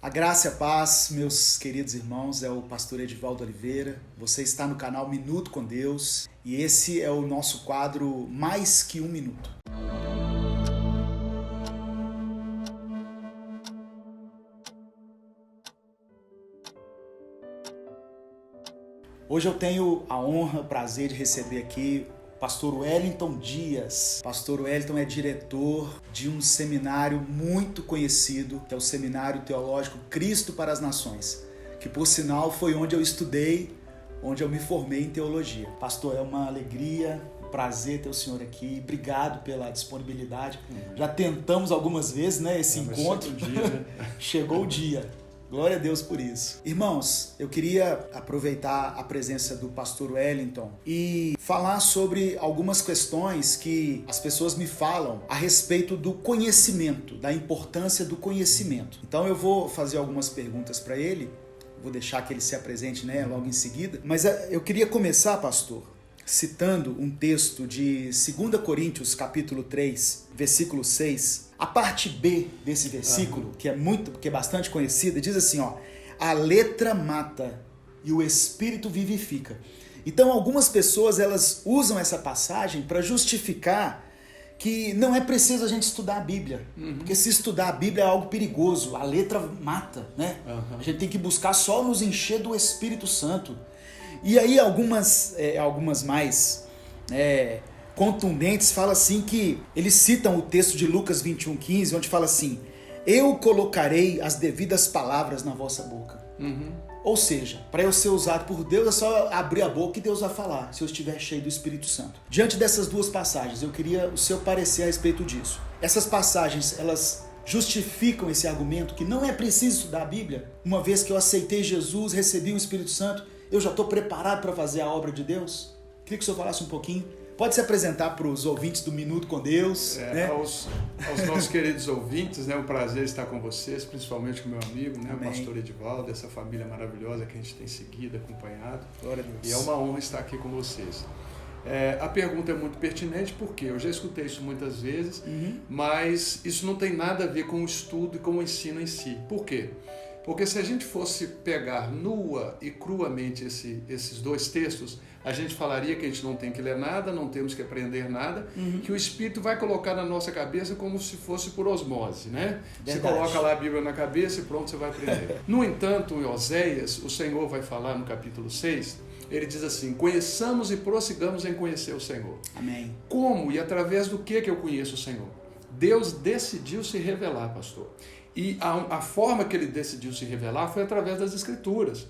A graça e a paz, meus queridos irmãos, é o pastor Edivaldo Oliveira. Você está no canal Minuto com Deus e esse é o nosso quadro Mais que um Minuto. Hoje eu tenho a honra, o prazer de receber aqui o pastor Wellington Dias. Pastor Wellington é diretor de um seminário muito conhecido, que é o Seminário Teológico Cristo para as Nações, que por sinal foi onde eu estudei, onde eu me formei em teologia. Pastor, é uma alegria, um prazer ter o senhor aqui. Obrigado pela disponibilidade. Já tentamos algumas vezes, né, esse encontro. Chegou o dia. Glória a Deus por isso. Irmãos, eu queria aproveitar a presença do pastor Wellington e falar sobre algumas questões que as pessoas me falam a respeito do conhecimento, da importância do conhecimento. Então eu vou fazer algumas perguntas para ele, vou deixar que ele se apresente, né, logo em seguida. Mas eu queria começar, pastor, citando um texto de 2 Coríntios, capítulo 3, versículo 6. A parte B desse versículo, que é bastante conhecida, diz assim, ó: a letra mata e o espírito vivifica. Então algumas pessoas elas usam essa passagem para justificar que não é preciso a gente estudar a Bíblia, porque se estudar a Bíblia é algo perigoso, a letra mata, né? A gente tem que buscar só nos encher do Espírito Santo. E aí algumas mais contundentes falam assim que eles citam o texto de Lucas 21:15, onde fala assim: eu colocarei as devidas palavras na vossa boca. Ou seja, para eu ser usado por Deus é só abrir a boca e Deus vai falar, se eu estiver cheio do Espírito Santo. Diante dessas duas passagens, eu queria o seu parecer a respeito disso. Essas passagens, elas justificam esse argumento que não é preciso estudar a Bíblia? Uma vez que eu aceitei Jesus, recebi o Espírito Santo, eu já estou preparado para fazer a obra de Deus? Queria que o senhor falasse um pouquinho. Pode se apresentar para os ouvintes do Minuto com Deus. Aos nossos queridos ouvintes, é um prazer estar com vocês, principalmente com o meu amigo, o pastor Edivaldo, essa família maravilhosa que a gente tem seguido, acompanhado. Glória a Deus. E é uma honra estar aqui com vocês. A pergunta é muito pertinente porque eu já escutei isso muitas vezes, mas isso não tem nada a ver com o estudo e com o ensino em si. Por quê? Porque se a gente fosse pegar nua e cruamente esses dois textos, a gente falaria que a gente não tem que ler nada, não temos que aprender nada, que o Espírito vai colocar na nossa cabeça como se fosse por osmose, né? Você coloca lá a Bíblia na cabeça e pronto, você vai aprender. No entanto, em Oséias, o Senhor vai falar no capítulo 6, ele diz assim: conheçamos e prossigamos em conhecer o Senhor. Amém. Como e através do que eu conheço o Senhor? Deus decidiu se revelar, pastor. E a forma que ele decidiu se revelar foi através das Escrituras.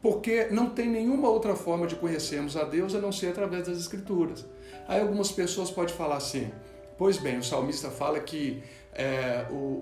Porque não tem nenhuma outra forma de conhecermos a Deus a não ser através das Escrituras. Aí algumas pessoas podem falar assim: pois bem, o salmista fala que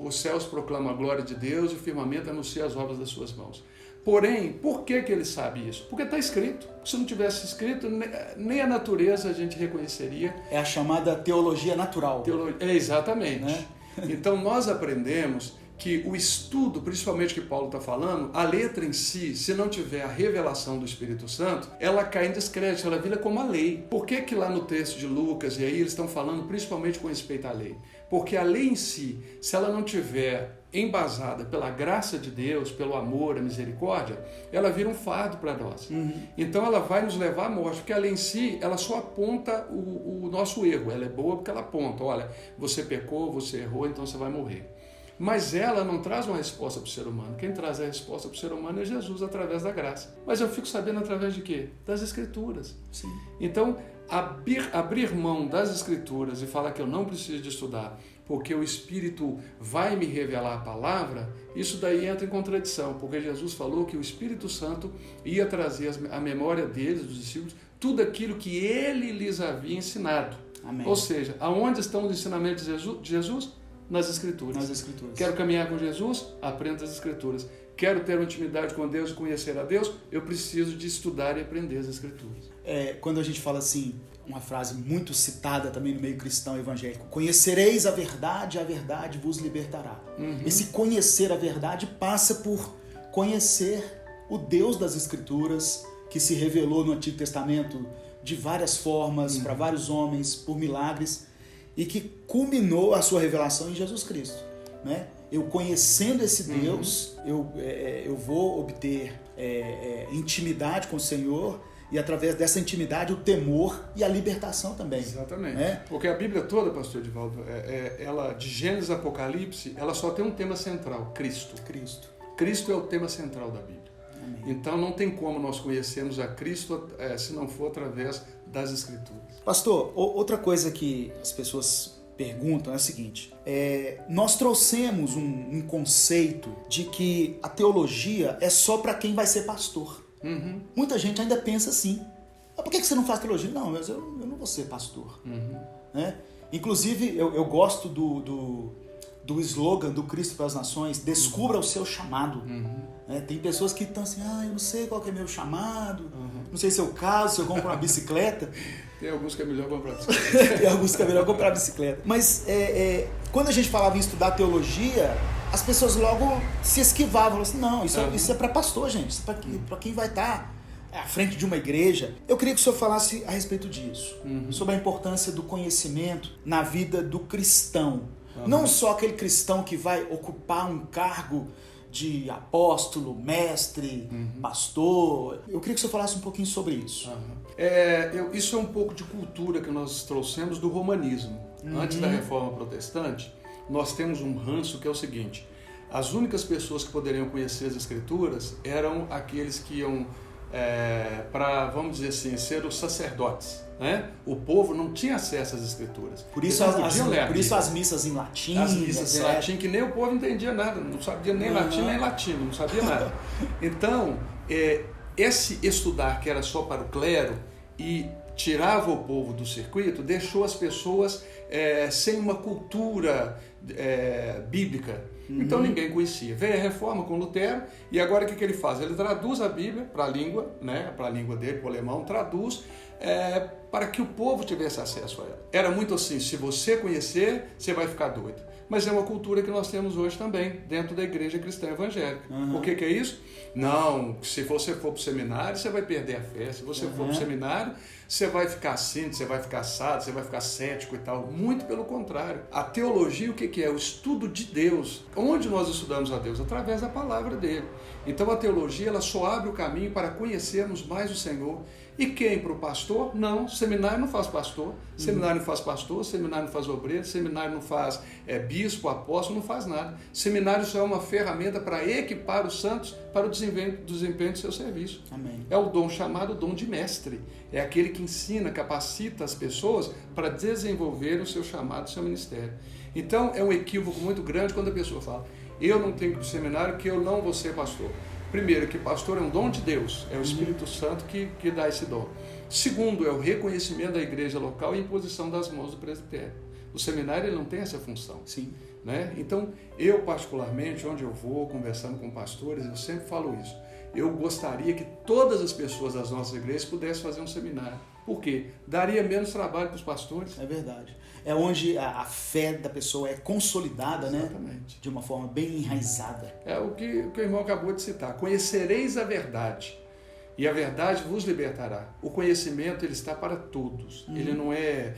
os céus proclamam a glória de Deus e o firmamento anuncia as obras das suas mãos. Porém, por que ele sabe isso? Porque está escrito. Se não tivesse escrito, nem a natureza a gente reconheceria. É a chamada teologia natural. Exatamente. Né? Então nós aprendemos que o estudo, principalmente que Paulo está falando, a letra em si, se não tiver a revelação do Espírito Santo, ela cai em descrédito, ela vira como a lei. Por que lá no texto de Lucas e aí eles estão falando principalmente com respeito à lei? Porque a lei em si, se ela não tiver embasada pela graça de Deus, pelo amor, a misericórdia, ela vira um fardo para nós. Então ela vai nos levar à morte, porque a lei em si, ela só aponta o nosso erro. Ela é boa porque ela aponta: olha, você pecou, você errou, então você vai morrer. Mas ela não traz uma resposta para o ser humano. Quem traz a resposta para o ser humano é Jesus, através da graça. Mas eu fico sabendo através de quê? Das Escrituras. Sim. Então, abrir mão das Escrituras e falar que eu não preciso de estudar, porque o Espírito vai me revelar a palavra, isso daí entra em contradição, porque Jesus falou que o Espírito Santo ia trazer a memória deles, dos discípulos, tudo aquilo que ele lhes havia ensinado. Amém. Ou seja, aonde estão os ensinamentos de Jesus? Nas Escrituras. Nas Escrituras. Quero caminhar com Jesus? Aprenda as Escrituras. Quero ter uma intimidade com Deus e conhecer a Deus? Eu preciso de estudar e aprender as Escrituras. Quando a gente fala assim, uma frase muito citada também no meio cristão evangélico: conhecereis a verdade vos libertará. Esse conhecer a verdade passa por conhecer o Deus das Escrituras, que se revelou no Antigo Testamento de várias formas, para vários homens, por milagres, e que culminou a sua revelação em Jesus Cristo, né? eu conhecendo esse Deus, eu vou obter intimidade com o Senhor, e através dessa intimidade o temor e a libertação também. Exatamente. Porque a Bíblia toda, pastor Edivaldo, ela, de Gênesis a Apocalipse, ela só tem um tema central: Cristo. Cristo é o tema central da Bíblia. Amém. Então não tem como nós conhecermos a Cristo se não for através das Escrituras. Pastor, outra coisa que as pessoas perguntam é a seguinte: nós trouxemos um conceito de que a teologia é só para quem vai ser pastor. Muita gente ainda pensa assim: por que você não faz teologia? Não, mas eu não vou ser pastor. Né? Inclusive, eu gosto do slogan do Cristo para as Nações: descubra o seu chamado. Tem pessoas que estão assim: eu não sei qual que é meu chamado, não sei se é o caso, se eu compro uma bicicleta. Tem alguns que é melhor comprar bicicleta. Tem alguns que é melhor comprar bicicleta. Mas quando a gente falava em estudar teologia, as pessoas logo se esquivavam. Assim: não, isso é para pastor, gente. Isso é para quem vai estar à frente de uma igreja. Eu queria que o senhor falasse a respeito disso. Sobre a importância do conhecimento na vida do cristão. Não só aquele cristão que vai ocupar um cargo de apóstolo, mestre, pastor. Eu queria que o senhor falasse um pouquinho sobre isso. Isso é um pouco de cultura que nós trouxemos do romanismo. Antes da Reforma Protestante, nós temos um ranço que é o seguinte: as únicas pessoas que poderiam conhecer as Escrituras eram aqueles que iam para, vamos dizer assim, ser os sacerdotes. Né? O povo não tinha acesso às Escrituras. Por isso as missas em latim. As missas em latim, que nem o povo entendia nada, não sabia nem latim nem latino, não sabia nada. Então, esse estudar que era só para o clero e tirava o povo do circuito, deixou as pessoas sem uma cultura bíblica. Então ninguém conhecia. Veio a reforma com Lutero, e agora o que ele faz? Ele traduz a Bíblia para a língua, né? Para a língua dele, para o alemão, traduz para que o povo tivesse acesso a ela. Era muito assim: se você conhecer, você vai ficar doido. Mas é uma cultura que nós temos hoje também, dentro da igreja cristã evangélica. O que é isso? Não, se você for para o seminário, você vai perder a fé. Se você for para o seminário, você vai ficar assim, você vai ficar assado, você vai ficar cético e tal. Muito pelo contrário. A teologia, o que é? O estudo de Deus. Onde nós estudamos a Deus? Através da palavra dele. Então a teologia, ela só abre o caminho para conhecermos mais o Senhor. E quem para o pastor? Não, seminário não faz pastor, seminário não faz pastor, seminário não faz obreiro, seminário não faz bispo, apóstolo, não faz nada. Seminário só é uma ferramenta para equipar os santos para o desempenho do seu serviço. Amém. É o dom chamado dom de mestre, é aquele que ensina, capacita as pessoas para desenvolver o seu chamado, o seu ministério. Então é um equívoco muito grande quando a pessoa fala: eu não tenho que ir para o seminário, que eu não vou ser pastor. Primeiro, que pastor é um dom de Deus, é o Espírito Santo que dá esse dom. Segundo, é o reconhecimento da igreja local e imposição das mãos do presbitério. O seminário ele não tem essa função. Sim. Né? Então, eu particularmente, onde eu vou, conversando com pastores, eu sempre falo isso. Eu gostaria que todas as pessoas das nossas igrejas pudessem fazer um seminário. Por quê? Daria menos trabalho para os pastores. É verdade. É onde a fé da pessoa é consolidada, exatamente, né? De uma forma bem enraizada. É o que o irmão acabou de citar. Conhecereis a verdade, e a verdade vos libertará. O conhecimento ele está para todos. Ele não é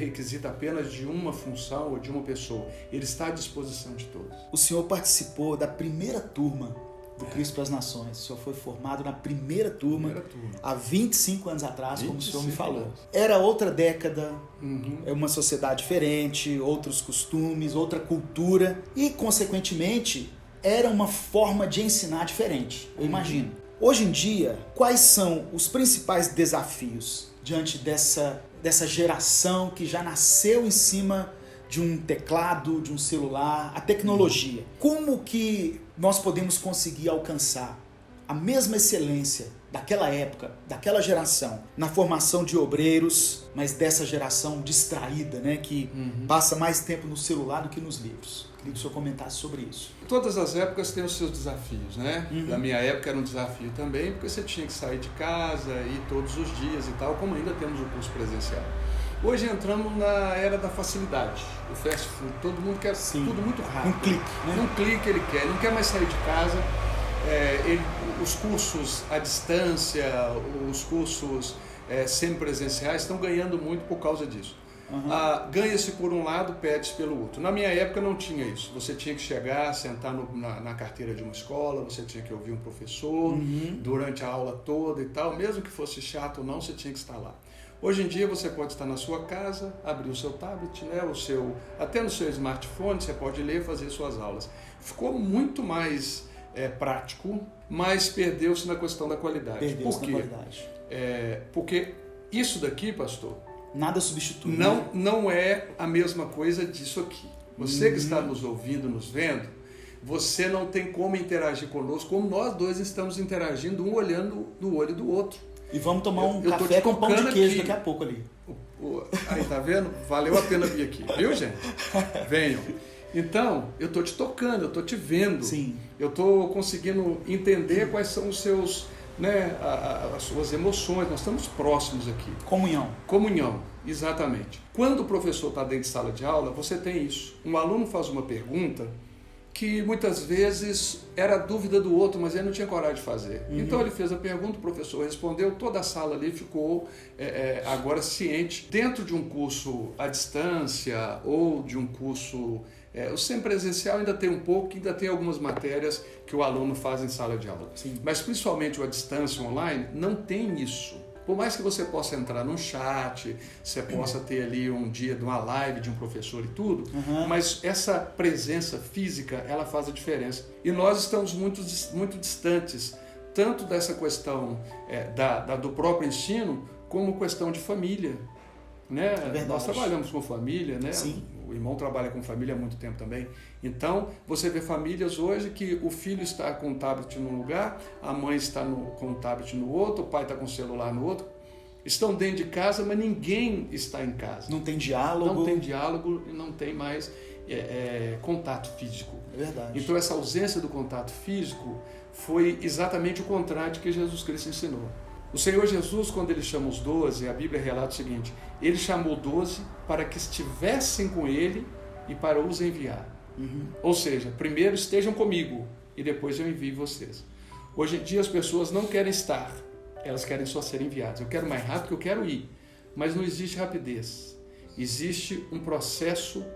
requisito apenas de uma função ou de uma pessoa. Ele está à disposição de todos. O senhor participou da primeira turma do Cristo para as Nações. O senhor foi formado na primeira turma. Há 25 anos atrás, como o senhor me falou. Era outra década, é uma sociedade diferente, outros costumes, outra cultura e, consequentemente, era uma forma de ensinar diferente, eu imagino. Hoje em dia, quais são os principais desafios diante dessa geração que já nasceu em cima de um teclado, de um celular, a tecnologia? Como que nós podemos conseguir alcançar a mesma excelência daquela época, daquela geração, na formação de obreiros, mas dessa geração distraída, né, que passa mais tempo no celular do que nos livros? Queria que o senhor comentasse sobre isso. Todas as épocas têm os seus desafios, né? Na minha época era um desafio também, porque você tinha que sair de casa, ir todos os dias e tal, como ainda temos o curso presencial. Hoje entramos na era da facilidade, o fast food. Todo mundo quer tudo muito rápido. Um clique, né? Um clique ele quer, não quer mais sair de casa. Os cursos à distância, os cursos semipresenciais estão ganhando muito por causa disso. ganha-se por um lado, perde-se pelo outro. Na minha época não tinha isso. Você tinha que chegar, sentar na carteira de uma escola, você tinha que ouvir um professor durante a aula toda e tal, mesmo que fosse chato ou não, você tinha que estar lá. Hoje em dia você pode estar na sua casa, abrir o seu tablet, né, até no seu smartphone, você pode ler e fazer suas aulas. Ficou muito mais prático, mas perdeu-se na questão da qualidade. Perdeu-se na qualidade. Porque isso daqui, pastor, nada substitui. Não é a mesma coisa disso aqui. Você que está nos ouvindo, nos vendo, você não tem como interagir conosco como nós dois estamos interagindo, um olhando no olho do outro. E vamos tomar um café com pão de queijo daqui a pouco ali. Aí, tá vendo? Valeu a pena vir aqui, viu, gente? Venham. Então, eu estou te tocando, eu estou te vendo. Sim. Eu estou conseguindo entender quais são os seus, as suas emoções. Nós estamos próximos aqui. Comunhão, exatamente. Quando o professor está dentro de sala de aula, você tem isso. Um aluno faz uma pergunta que muitas vezes era dúvida do outro, mas ele não tinha coragem de fazer. Então ele fez a pergunta, o professor respondeu, toda a sala ali ficou agora ciente. Dentro de um curso à distância ou de um curso o semipresencial ainda tem um pouco, ainda tem algumas matérias que o aluno faz em sala de aula. Sim. Mas principalmente o à distância online não tem isso. Por mais que você possa entrar num chat, você possa ter ali um dia de uma live de um professor e tudo, mas essa presença física, ela faz a diferença. E nós estamos muito distantes, tanto dessa questão do próprio ensino, como questão de família. Né? Nós trabalhamos com família, né? Sim. O irmão trabalha com família há muito tempo também. Então, você vê famílias hoje que o filho está com o tablet num lugar, a mãe está com o tablet no outro, o pai está com o celular no outro. Estão dentro de casa, mas ninguém está em casa. Não tem diálogo. Não tem diálogo e não tem mais contato físico. É verdade. Então, essa ausência do contato físico foi exatamente o contrário do que Jesus Cristo ensinou. O Senhor Jesus, quando ele chama os 12, a Bíblia relata o seguinte: ele chamou 12 para que estivessem com ele e para os enviar. Ou seja, primeiro estejam comigo e depois eu envio vocês. Hoje em dia as pessoas não querem estar, elas querem só ser enviadas. Eu quero mais rápido, eu quero ir. Mas não existe rapidez. Existe um processo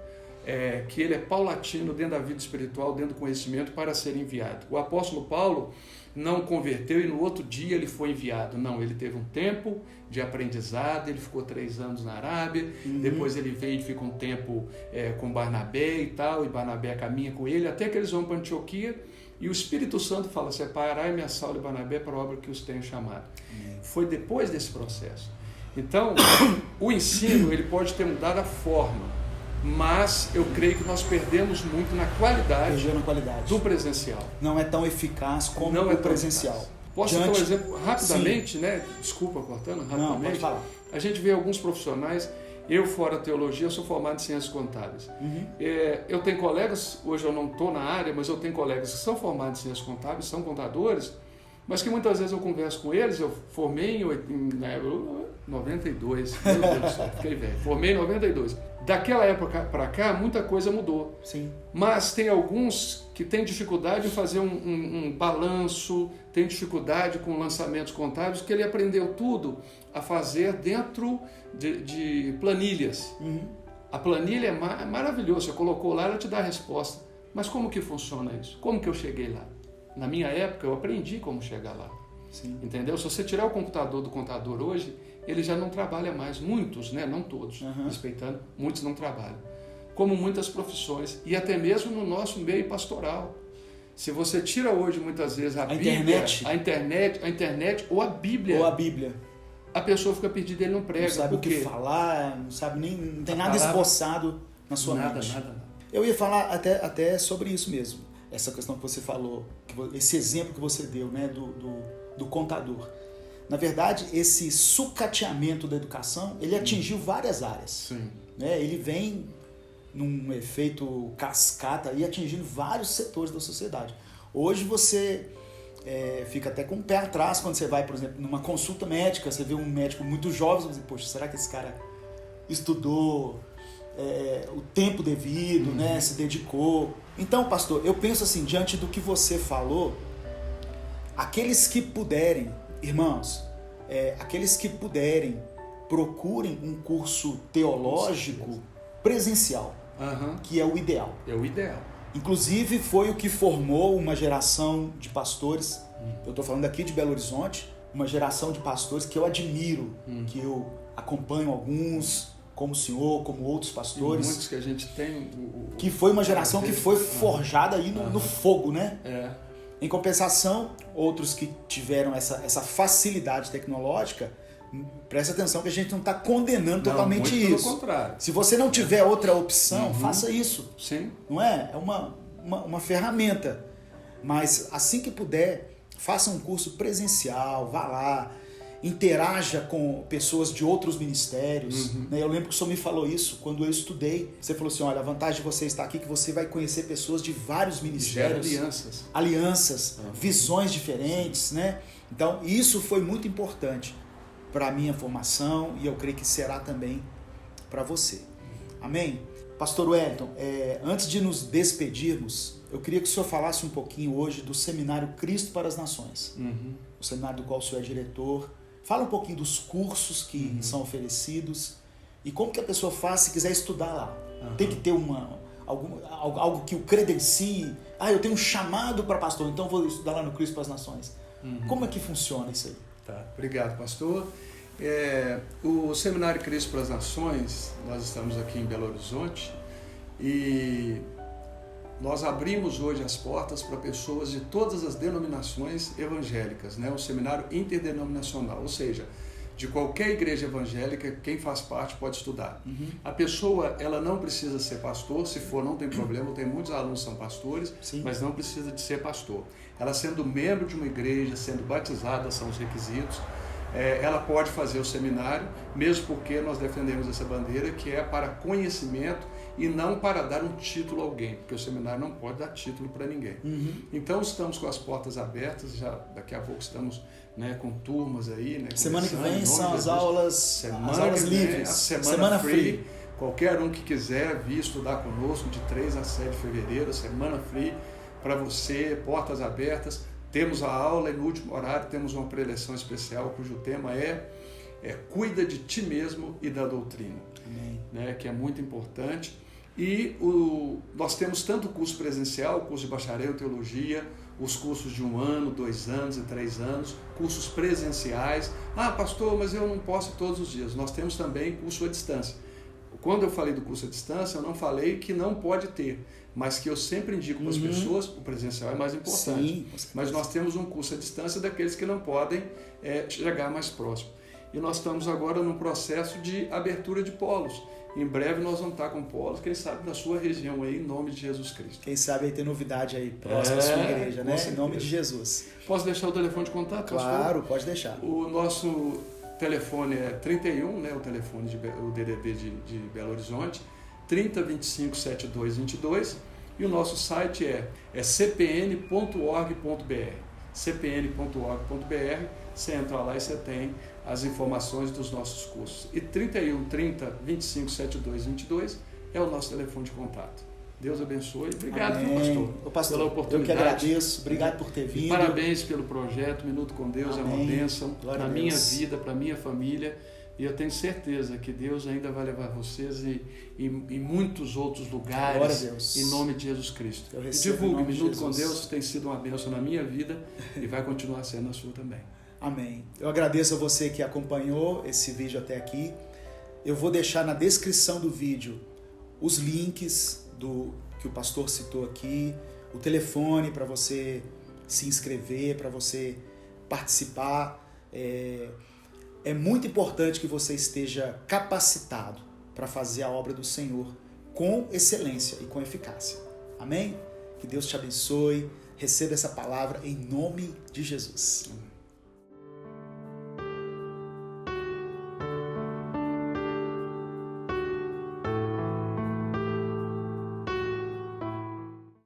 que ele é paulatino dentro da vida espiritual, dentro do conhecimento, para ser enviado. O apóstolo Paulo não converteu e no outro dia ele foi enviado. Não, ele teve um tempo de aprendizado, ele ficou 3 anos na Arábia, depois ele veio e fica um tempo com Barnabé e tal, e Barnabé caminha com ele, até que eles vão para Antioquia, e o Espírito Santo fala: separai-me a Saulo e Barnabé para a obra que os tenho chamado. Foi depois desse processo. Então, o ensino ele pode ter mudado a forma, mas eu creio que nós perdemos muito na qualidade do presencial. Não é tão eficaz como o presencial. Eficaz. Posso dar um exemplo rapidamente, né? Desculpa, cortando rapidamente. Não, pode falar. A gente vê alguns profissionais, eu fora teologia, eu sou formado em ciências contábeis. Eu tenho colegas, hoje eu não estou na área, mas eu tenho colegas que são formados em ciências contábeis, são contadores, mas que muitas vezes eu converso com eles, eu formei em 92, meu Deus do céu, fiquei velho, formei em 92. Daquela época para cá, muita coisa mudou. Sim. Mas tem alguns que têm dificuldade em fazer um balanço, tem dificuldade com lançamentos contábeis, porque ele aprendeu tudo a fazer dentro de planilhas. A planilha é maravilhosa, você colocou lá, ela te dá a resposta. Mas como que funciona isso? Como que eu cheguei lá? Na minha época, eu aprendi como chegar lá. Sim. Entendeu? Se você tirar o computador do contador hoje, ele já não trabalha mais. Muitos, né? Não todos, respeitando, muitos não trabalham. Como muitas profissões, e até mesmo no nosso meio pastoral. Se você tira hoje, muitas vezes, a Bíblia, a internet ou a Bíblia. A pessoa fica perdida, ele não prega. Não sabe o que falar, não sabe não tem nada esboçado na sua mente. Nada. Eu ia falar até sobre isso mesmo. Essa questão que você falou, esse exemplo que você deu, né, do contador. Na verdade, esse sucateamento da educação, ele atingiu várias áreas. Sim. Né? Ele vem num efeito cascata e atingindo vários setores da sociedade. Hoje você fica até com o pé atrás quando você vai, por exemplo, numa consulta médica, você vê um médico muito jovem, você diz, poxa, será que esse cara estudou o tempo devido, né? Se dedicou? Então, pastor, eu penso assim, diante do que você falou, aqueles que puderem, irmãos, aqueles que puderem procurem um curso teológico presencial, que é o ideal. É o ideal. Inclusive, foi o que formou uma geração de pastores. Eu estou falando aqui de Belo Horizonte, uma geração de pastores que eu admiro, que eu acompanho alguns, como o senhor, como outros pastores. E muitos que a gente tem. Que foi uma geração que foi forjada aí no fogo, né? Em compensação, outros que tiveram essa facilidade tecnológica, presta atenção que a gente não está condenando totalmente muito isso. Pelo contrário. Se você não tiver outra opção, faça isso. Sim. Não é? É uma ferramenta. Mas assim que puder, faça um curso presencial, vá lá, interaja com pessoas de outros ministérios. Eu lembro que o senhor me falou isso quando eu estudei. Você falou assim, olha, a vantagem de você estar aqui é que você vai conhecer pessoas de vários ministérios. Gera alianças, visões diferentes, né? Então, isso foi muito importante para a minha formação e eu creio que será também para você. Amém? Pastor Wellington, antes de nos despedirmos, eu queria que o senhor falasse um pouquinho hoje do Seminário Cristo para as Nações. O seminário do qual o senhor é diretor. Fala um pouquinho dos cursos que são oferecidos e como que a pessoa faz se quiser estudar lá. Tem que ter algo que o credencie. Eu tenho um chamado para pastor, então vou estudar lá no Cristo para as Nações. Como é que funciona isso aí? Tá. Obrigado, pastor. O Seminário Cristo para as Nações, nós estamos aqui em Belo Horizonte e nós abrimos hoje as portas para pessoas de todas as denominações evangélicas, né? Um seminário interdenominacional, ou seja, de qualquer igreja evangélica, quem faz parte pode estudar. A pessoa, ela não precisa ser pastor, se for não tem problema, tem muitos alunos que são pastores, mas não precisa de ser pastor. Ela sendo membro de uma igreja, sendo batizada, são os requisitos, ela pode fazer o seminário, mesmo porque nós defendemos essa bandeira que é para conhecimento e não para dar um título a alguém, porque o seminário não pode dar título para ninguém. Então estamos com as portas abertas, já daqui a pouco estamos, né, com turmas aí. Né, semana que vem são as aulas livres, a semana free. Qualquer um que quiser vir estudar conosco de 3 a 7 de fevereiro, semana free para você, portas abertas. Temos a aula e no último horário temos uma preleção especial cujo tema é cuida de ti mesmo e da doutrina, né, que é muito importante. E nós temos tanto o curso presencial, o curso de bacharel em teologia, os cursos de 1 ano, 2 anos e 3 anos, cursos presenciais. Pastor, mas eu não posso ir todos os dias. Nós temos também curso à distância. Quando eu falei do curso à distância, eu não falei que não pode ter, mas que eu sempre indico para as pessoas, o presencial é mais importante. Mas nós temos um curso à distância daqueles que não podem chegar mais próximo. E nós estamos agora num processo de abertura de polos. Em breve nós vamos estar com polos, quem sabe na sua região aí, em nome de Jesus Cristo. Quem sabe aí tem novidade aí próxima da sua igreja, né? Em nome de Jesus. Posso deixar o telefone de contato? Claro, pode deixar. O nosso telefone é 31, né? O telefone o DDD de Belo Horizonte, 30 25 72 22, e o nosso site é cpn.org.br. cpn.org.br, você entra lá e você tem as informações dos nossos cursos. E 31 30 25 72 22 é o nosso telefone de contato. Deus abençoe. Obrigado, pastor, pela oportunidade. Eu que agradeço. Obrigado por ter vindo. E parabéns pelo projeto. Minuto com Deus é uma bênção na minha vida, para a minha família. E eu tenho certeza que Deus ainda vai levar vocês em muitos outros lugares, em nome de Jesus Cristo. Divulgue, Minuto com Deus tem sido uma bênção na minha vida e vai continuar sendo na sua também. Amém. Eu agradeço a você que acompanhou esse vídeo até aqui. Eu vou deixar na descrição do vídeo os links que o pastor citou aqui, o telefone para você se inscrever, para você participar. É muito importante que você esteja capacitado para fazer a obra do Senhor com excelência e com eficácia. Amém? Que Deus te abençoe. Receba essa palavra em nome de Jesus.